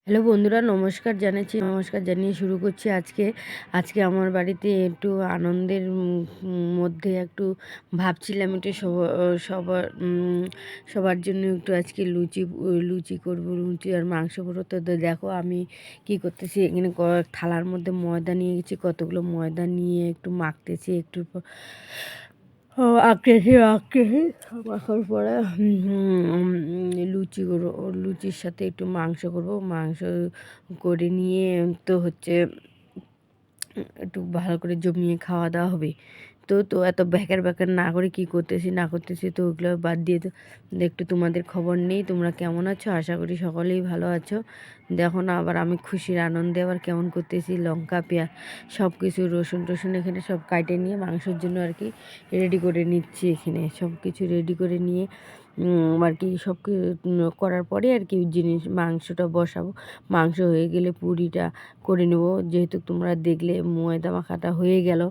Hello বন্ধুরা, নমস্কার জানিয়ে শুরু করছি আজকে আমার বাড়িতে একটু আনন্দের মধ্যে একটু ভাবছিলাম একটু সবার সবার জন্য একটু আজকে লুচি করব, লুচি আর মাংস করবো। তো দেখো আমি কি করতেছি, এখানে থালার মধ্যে ময়দা নিয়ে গেছি, কতগুলো ময়দা নিয়ে একটু মাখতেছি, একটু আঁকড়েছি মাখার পরে লুচি করবো। লুচির সাথে একটু মাংস করব, মাংস করে নিয়ে তো হচ্ছে একটু ভালো করে জমিয়ে খাওয়া দাওয়া হবে। তো এত ব্যাকার না করে কি করতেছি না করতেছি, তো ওগুলো বাদ দিয়ে তো একটু তোমাদের খবর নেই। তোমরা কেমন আছো? আশা করি সকলেই ভালো আছো। দেখো না, আবার আমি খুশির আনন্দে আবার কেমন করতেছি, লঙ্কা পেঁয়াজ সব কিছু রসুন টসুন এখানে সব কাটে নিয়ে মাংসের জন্য আর কি রেডি করে নিচ্ছি। এখানে সব কিছু রেডি করে নিয়ে আর কি সব করার পরে আর কি মাংসটা বসাবো। মাংস হয়ে গেলে পুরিটা করে নেব। যেহেতু তোমরা দেখলে ময়দা মাখাটা হয়ে গেল,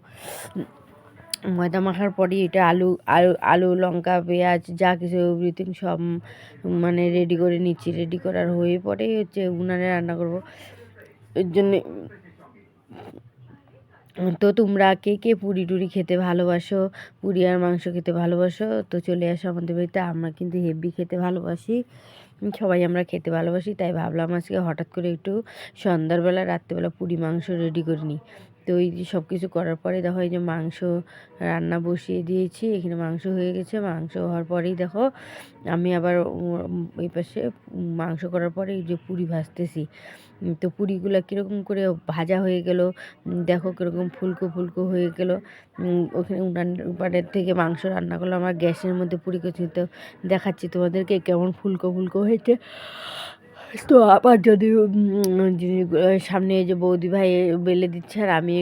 ময়দা মাখার পরে এটা আলু আলু আলু লঙ্কা পেঁয়াজ যা কিছু এভরিথিং সব মানে রেডি করে নিচ্ছি। রেডি করার হয়ে পরেই হচ্ছে উনানে রান্না করব। এর জন্যে তো তোমরা কে কে পুরি টুরি খেতে ভালোবাসো, পুরি আর মাংস খেতে ভালোবাসো, তো চলে আসো আমাদের বাড়িতে। আমরা কিন্তু হেভি খেতে ভালোবাসি, সবাই আমরা খেতে ভালোবাসি। তাই ভাবলাম আজকে হঠাৎ করে একটু সন্ধ্যাবেলা রাত্রেবেলা পুরি মাংস রেডি করে নিই। তো এই যে সব কিছু করার পরে দেখো, এই যে মাংস রান্না বসিয়ে দিয়েছি। এখানে মাংস হয়ে গেছে। মাংস হওয়ার পরেই দেখো আমি আবার এই পাশে মাংস করার পরে এই যে পুরি ভাজতেছি। তো পুরিগুলো কীরকম করে ভাজা হয়ে গেল, দেখো কীরকম ফুলকো ফুলকো হয়ে গেল। ওখানে উনানের থেকে মাংস রান্না করলো, আমার গ্যাসের মধ্যে পুরি করছি। তো দেখাচ্ছি তোমাদেরকে কেমন ফুলকো ফুলকো হয়েছে। তো আবার যদি সামনে যে বৌদি ভাই বেলে দিচ্ছে আর আমি